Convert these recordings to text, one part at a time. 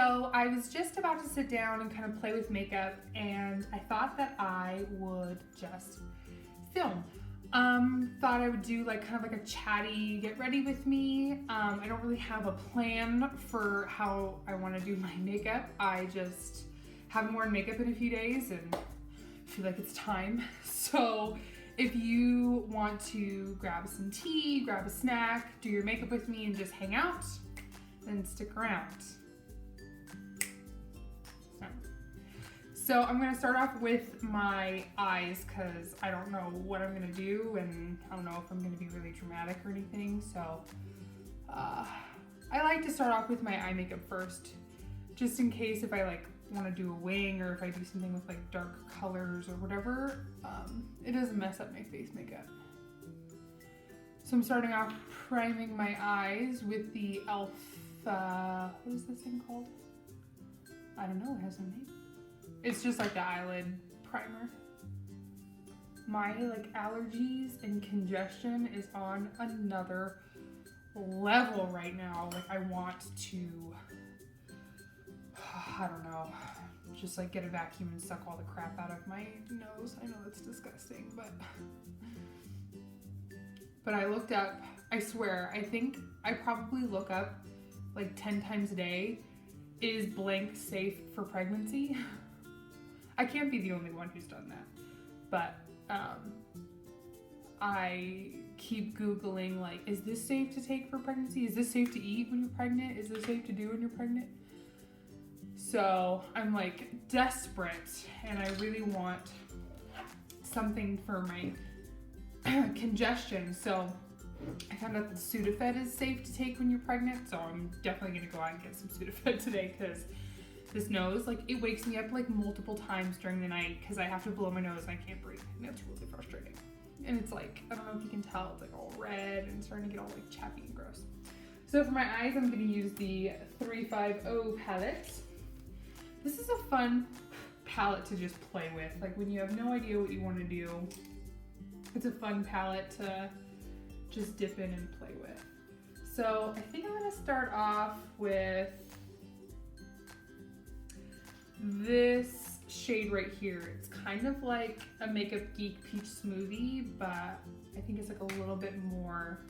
So I was just about to sit down and kind of play with makeup, and I thought that I would just film. Thought I would do like kind of like a chatty get ready with me. I don't really have a plan for how I want to do my makeup. I just haven't worn makeup in a few days and feel like it's time. So if you want to grab some tea, grab a snack, do your makeup with me and just hang out, then stick around. So I'm gonna start off with my eyes because I don't know what I'm gonna do and I don't know if I'm gonna be really dramatic or anything. So I like to start off with my eye makeup first, just in case if I like want to do a wing or if I do something with like dark colors or whatever, it doesn't mess up my face makeup. So I'm starting off priming my eyes with the e.l.f. What is this thing called? I don't know, it has a name. It's just like the eyelid primer. My like allergies and congestion is on another level right now. Like I want to, I don't know, just like get a vacuum and suck all the crap out of my nose. I know that's disgusting, but I looked up, I swear, I think I probably look up like 10 times a day, is blank safe for pregnancy? I can't be the only one who's done that, but I keep Googling like, is this safe to take for pregnancy? Is this safe to eat when you're pregnant? Is this safe to do when you're pregnant? So I'm like desperate and I really want something for my congestion. So I found out that Sudafed is safe to take when you're pregnant. So I'm definitely gonna go out and get some Sudafed today because this nose, like it wakes me up like multiple times during the night because I have to blow my nose and I can't breathe. And it's really frustrating. And it's like, I don't know if you can tell, it's like all red and starting to get all like chappy and gross. So for my eyes, I'm gonna use the 350 palette. This is a fun palette to just play with. Like when you have no idea what you want to do, it's a fun palette to just dip in and play with. So I think I'm gonna start off with this shade right here. It's kind of like a Makeup Geek peach smoothie, but I think it's like a little bit more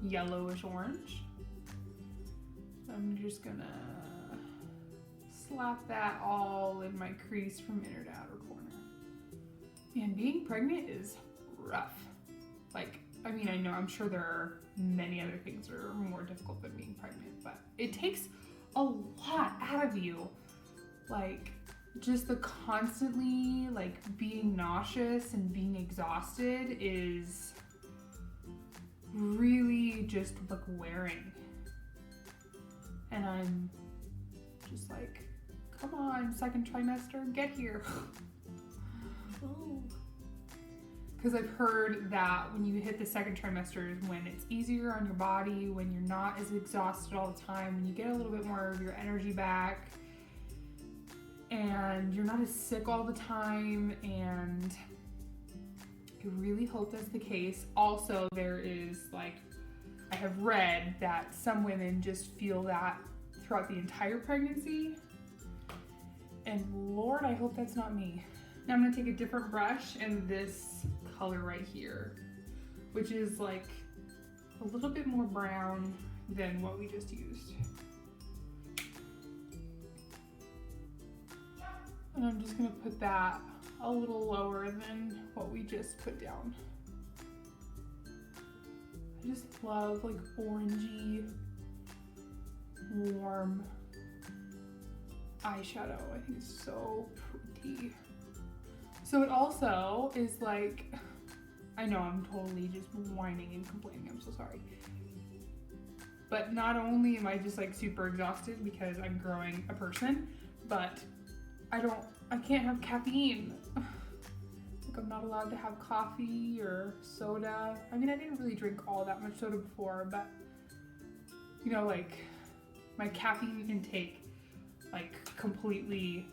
yellowish orange. I'm just gonna slap that all in my crease from inner to outer corner. Man, being pregnant is rough. Like, I mean, I know, I'm sure there are many other things that are more difficult than being pregnant, but it takes a lot out of you. Like, just the constantly, like, being nauseous and being exhausted is really just, like, wearing. And I'm just like, come on, second trimester, get here. Because I've heard that when you hit the second trimester is when it's easier on your body, when you're not as exhausted all the time, when you get a little bit more of your energy back, and you're not as sick all the time, and I really hope that's the case. Also, there is like, I have read that some women just feel that throughout the entire pregnancy, and Lord, I hope that's not me. Now I'm gonna take a different brush and this color right here, which is like a little bit more brown than what we just used. And I'm just gonna put that a little lower than what we just put down. I just love like orangey, warm eyeshadow. I think it's so pretty. So it also is like, I know I'm totally just whining and complaining, I'm so sorry. But not only am I just like super exhausted because I'm growing a person, but I can't have caffeine. Like I'm not allowed to have coffee or soda. I mean, I didn't really drink all that much soda before, but you know, like my caffeine intake like completely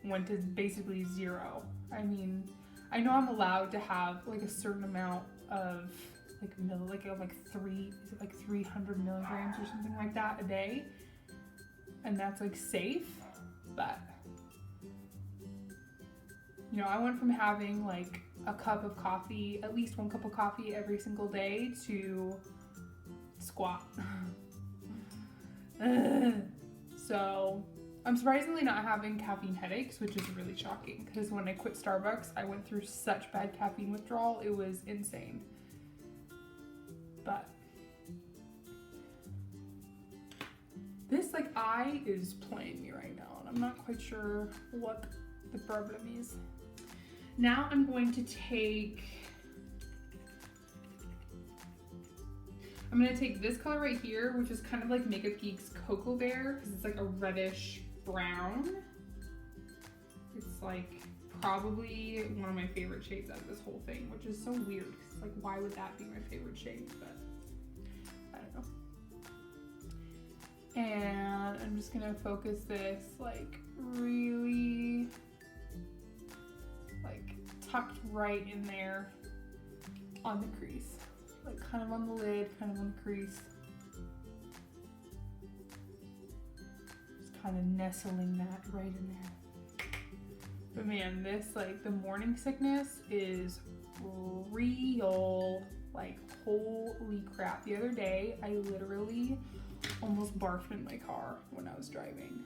went to basically zero. I mean, I know I'm allowed to have like a certain amount of like 300 milligrams or something like that a day. and that's like safe, but you know, I went from having like a cup of coffee, at least 1 cup of coffee every single day, to squat. So I'm surprisingly not having caffeine headaches, which is really shocking because when I quit Starbucks, I went through such bad caffeine withdrawal. It was insane. But this like eye is playing me right now, and I'm not quite sure what the problem is. Now I'm going to take this color right here, which is kind of like Makeup Geek's Cocoa Bear, because it's like a reddish brown. It's like probably one of my favorite shades out of this whole thing, which is so weird, because like why would that be my favorite shade? But I don't know. And I'm just gonna focus this like really like tucked right in there on the crease. Like kind of on the lid, kind of on the crease. Just kind of nestling that right in there. But man, this like the morning sickness is real. Like holy crap. The other day, I literally almost barfed in my car when I was driving.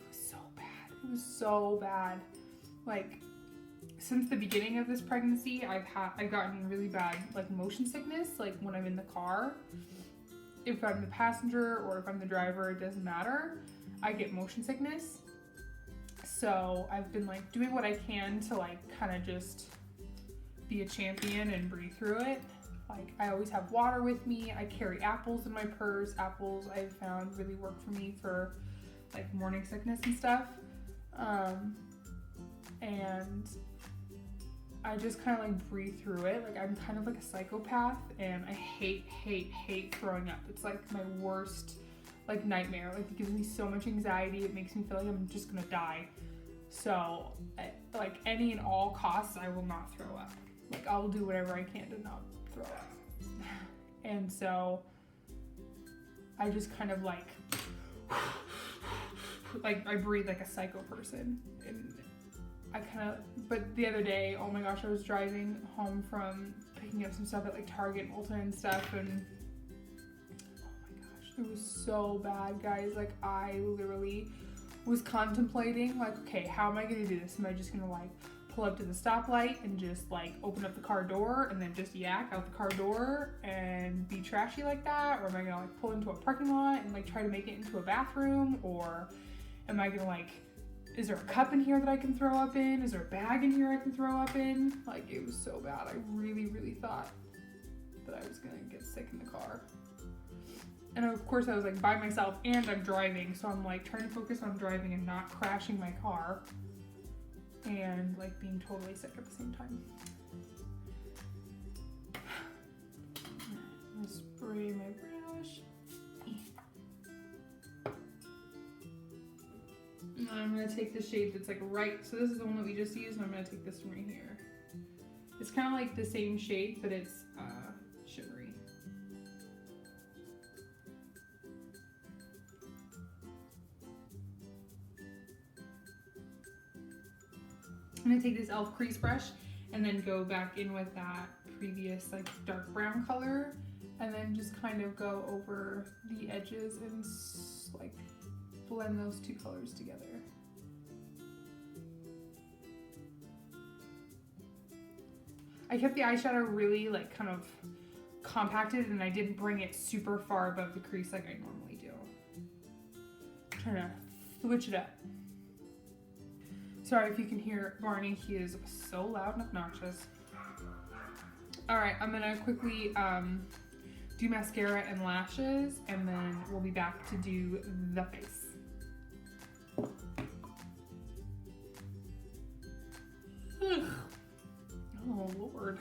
It was so bad. It was so bad. Like, since the beginning of this pregnancy, I've gotten really bad like motion sickness, like when I'm in the car. If I'm the passenger or if I'm the driver, it doesn't matter. I get motion sickness. So I've been like doing what I can to like kind of just be a champion and breathe through it. Like I always have water with me. I carry apples in my purse. Apples I've found really work for me for like morning sickness and stuff. And I just kind of like breathe through it. Like I'm kind of like a psychopath, and I hate throwing up. It's like my worst like nightmare. Like it gives me so much anxiety. It makes me feel like I'm just gonna die. So like any and all costs, I will not throw up. Like I'll do whatever I can to not throw up. And so I just kind of like I breathe like a psycho person. And I kind of, but the other day, oh my gosh, I was driving home from picking up some stuff at like Target and Ulta and stuff, and oh my gosh, it was so bad, guys. Like I literally was contemplating like, okay, how am I gonna do this? Am I just gonna like pull up to the stoplight and just like open up the car door and then just yak out the car door and be trashy like that? Or am I gonna like pull into a parking lot and like try to make it into a bathroom? Or am I gonna like, is there a cup in here that I can throw up in? Is there a bag in here I can throw up in? Like, it was so bad. I really thought that I was gonna get sick in the car. And of course I was like by myself and I'm driving, so I'm like trying to focus on driving and not crashing my car and like being totally sick at the same time. I'm gonna spray my brush. And I'm gonna take the shade that's like right, so this is the one that we just used, and I'm gonna take this one right here. It's kind of like the same shade, but it's shimmery. I'm gonna take this e.l.f. crease brush and then go back in with that previous like dark brown color, and then just kind of go over the edges and like blend those two colors together. I kept the eyeshadow really like kind of compacted, and I didn't bring it super far above the crease like I normally do. I'm trying to switch it up. Sorry if you can hear Barney, he is so loud and obnoxious. All right, I'm gonna quickly do mascara and lashes, and then we'll be back to do the face. Oh Lord.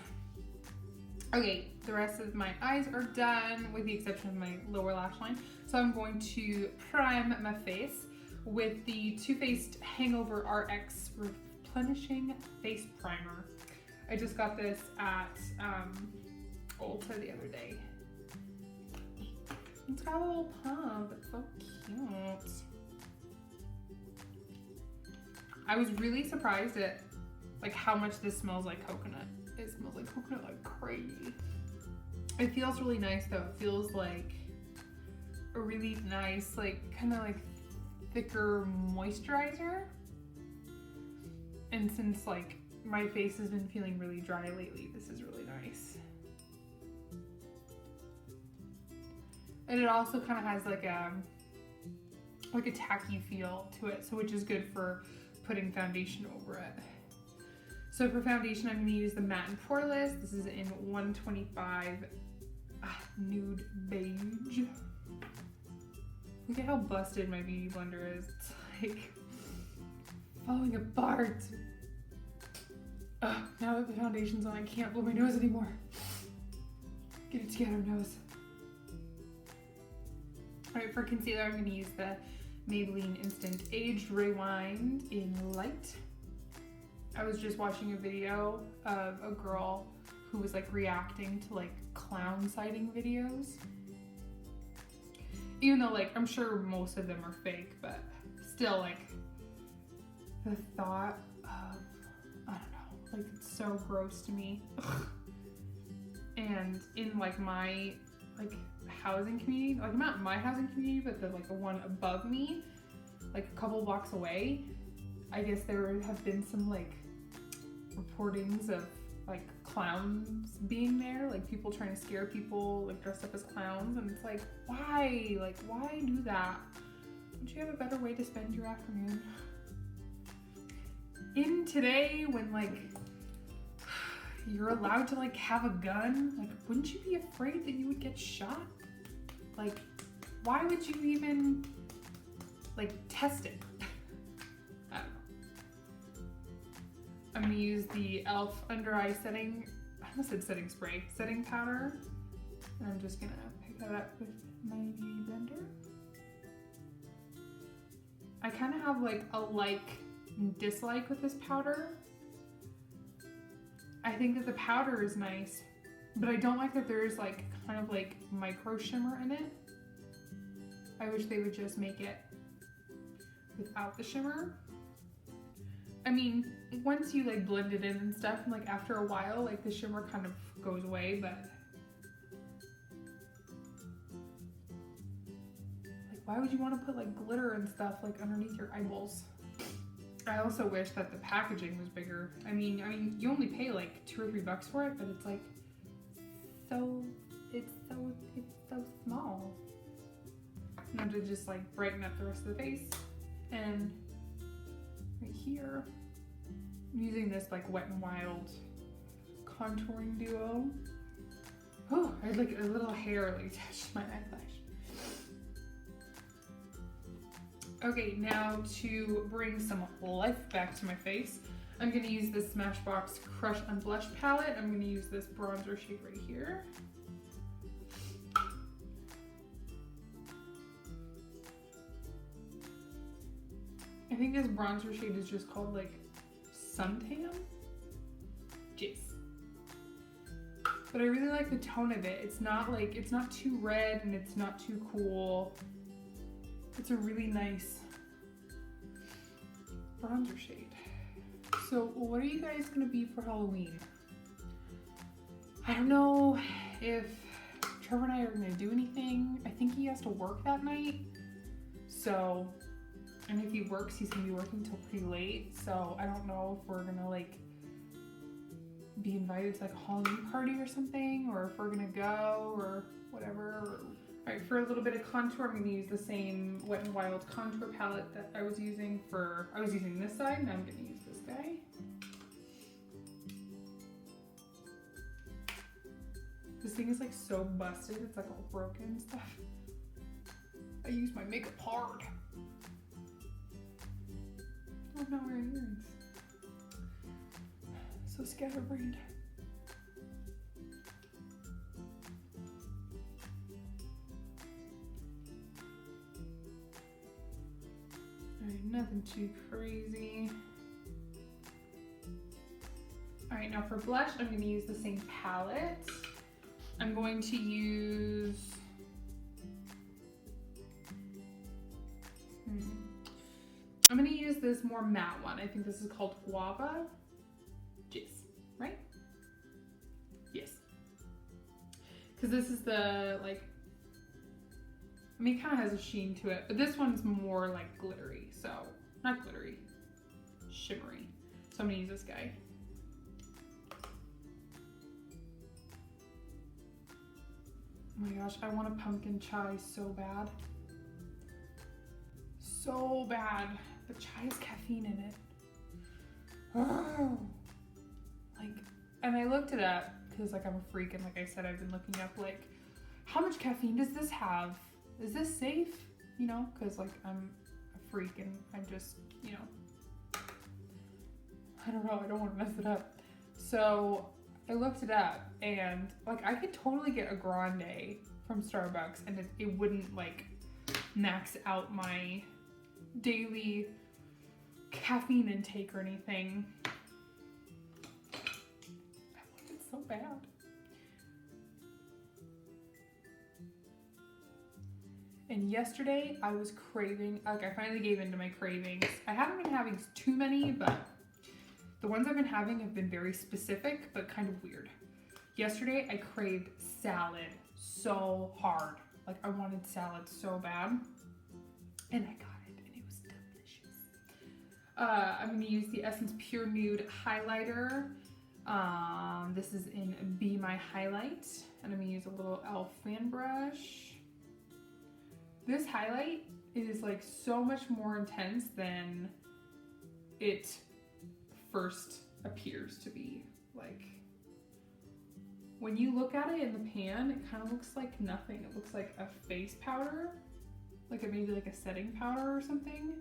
Okay, the rest of my eyes are done with the exception of my lower lash line. So I'm going to prime my face with the Too Faced Hangover RX Replenishing Face Primer. I just got this at Ulta the other day. It's got a little pump. It's so cute. I was really surprised at like how much this smells like coconut. It smells like coconut like crazy. It feels really nice though. It feels like a really nice, like kind of like thicker moisturizer. And since like my face has been feeling really dry lately, this is really nice. And it also kind of has like a tacky feel to it, so which is good for putting foundation over it. So for foundation, I'm going to use the Matte and Poreless. This is in 125 Nude Beige. Look at how busted my beauty blender is. It's like falling apart. Ugh, now that the foundation's on, I can't blow my nose anymore. Get it together, nose. Alright, for concealer, I'm going to use the Maybelline Instant Aged Rewind in Light. I was just watching a video of a girl who was like reacting to like clown sighting videos. Even though like I'm sure most of them are fake, but still like the thought of, I don't know, like it's so gross to me. And in like my like housing community, like not my housing community, but the like the one above me, like a couple blocks away, I guess there have been some like reportings of like clowns being there, like people trying to scare people like dressed up as clowns, and it's like, why do that? Don't you have a better way to spend your afternoon? In today, when like you're allowed to like have a gun, like wouldn't you be afraid that you would get shot? Like why would you even like test it? I don't know. I'm gonna use the e.l.f. under eye setting, I almost said setting spray, setting powder. And I'm just gonna pick that up with my beauty blender. I kind of have like a like and dislike with this powder. I think that the powder is nice, but I don't like that there's like kind of like micro shimmer in it. I wish they would just make it without the shimmer. I mean, once you like blend it in and stuff, and like after a while, like the shimmer kind of goes away, but like why would you want to put like glitter and stuff like underneath your eyeballs? I also wish that the packaging was bigger. I mean, you only pay like $2 or $3 for it, but it's like it's so small. Now to just like brighten up the rest of the face, and right here, I'm using this like Wet n Wild contouring duo. Oh, I had like a little hair like attached to my eyelash. Okay, now to bring some life back to my face, I'm going to use this Smashbox Crush on Blush palette. I'm going to use this bronzer shade right here. I think this bronzer shade is just called like Suntan? Jeez. But I really like the tone of it. It's not too red and it's not too cool. It's a really nice bronzer shade. So what are you guys gonna be for Halloween? I don't know if Trevor and I are gonna do anything. I think he has to work that night. So, and if he works, he's gonna be working till pretty late. So I don't know if we're gonna like be invited to like a Halloween party or something, or if we're gonna go or whatever. All right, for a little bit of contour, I'm gonna use the same Wet n Wild contour palette that I was using this side, and I'm gonna use this guy. This thing is like so busted, it's like all broken and stuff. I use my makeup hard. Oh, I'm not wearing earrings. So scatterbrained. Alright, nothing too crazy. Alright, now for blush, I'm going to use the same palette. I'm going to use this more matte one. I think this is called Guava. Yes, right? Yes. Because this is the, like, I mean, it kind of has a sheen to it, but this one's more like glittery. So, not glittery, shimmery. So I'm gonna use this guy. Oh my gosh, I want a pumpkin chai so bad. So bad. But chai has caffeine in it. Oh. Like, and I looked it up because like I'm a freak, and like I said, I've been looking up like, how much caffeine does this have? Is this safe? You know, because like I'm a freak and I'm just, you know, I don't know, I don't want to mess it up. So I looked it up, and like I could totally get a grande from Starbucks and it wouldn't like max out my daily caffeine intake or anything. I want it so bad. And yesterday I was craving, like I finally gave in to my cravings. I haven't been having too many, but the ones I've been having have been very specific, but kind of weird. Yesterday, I craved salad so hard. Like, I wanted salad so bad. And I got it, and it was delicious. I'm going to use the Essence Pure Nude Highlighter. This is in Be My Highlight. And I'm going to use a little e.l.f. fan brush. This highlight is, like, so much more intense than it first appears to be. Like, when you look at it in the pan, it kind of looks like nothing. It looks like a face powder, like it maybe like a setting powder or something.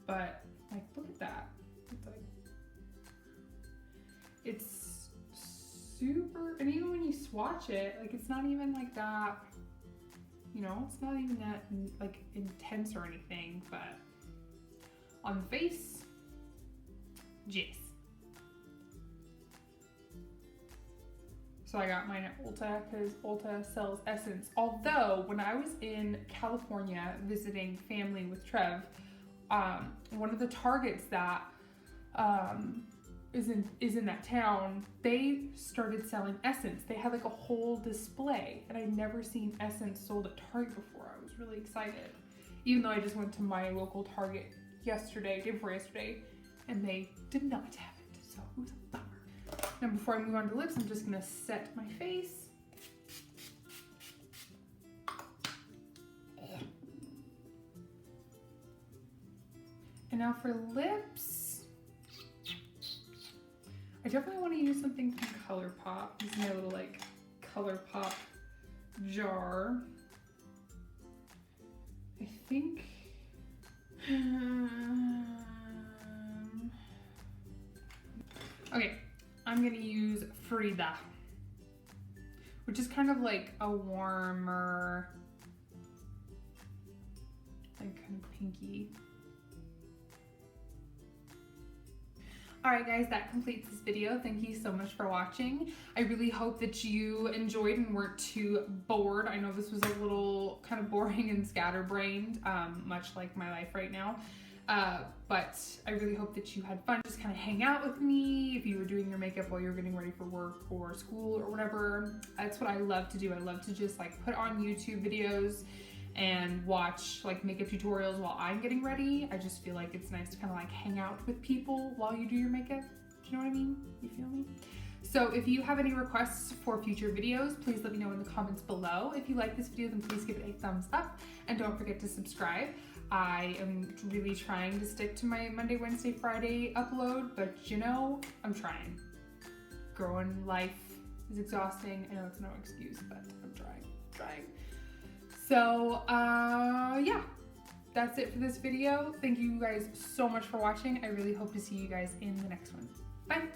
But like, look at that. It's like, it's super, and even when you swatch it, like it's not even like that, you know, it's not even that like intense or anything, but on the face, yes. So I got mine at Ulta because Ulta sells Essence. Although when I was in California visiting family with Trev, one of the Targets that is in that town, they started selling Essence. They had like a whole display, and I'd never seen Essence sold at Target before. I was really excited, even though I just went to my local Target day before yesterday, and they did not have it. So it was a bummer. Now before I move on to lips, I'm just gonna set my face. And now for lips, I definitely want to use something from ColourPop. This is my little like ColourPop jar. I think okay, I'm gonna use Frida, which is kind of like a warmer, like kind of pinky. Alright guys, that completes this video. Thank you so much for watching. I really hope that you enjoyed and weren't too bored. I know this was a little kind of boring and scatterbrained, much like my life right now. But I really hope that you had fun just kind of hang out with me if you were doing your makeup while you were getting ready for work or school or whatever. That's what I love to do. I love to just like put on YouTube videos and watch like makeup tutorials while I'm getting ready. I just feel like it's nice to kind of like hang out with people while you do your makeup. Do you know what I mean? You feel me? So if you have any requests for future videos, please let me know in the comments below. If you like this video, then please give it a thumbs up and don't forget to subscribe. I am really trying to stick to my Monday, Wednesday, Friday upload, but you know, I'm trying. Growing life is exhausting. I know it's no excuse, but I'm trying. So, yeah, that's it for this video. Thank you guys so much for watching. I really hope to see you guys in the next one. Bye.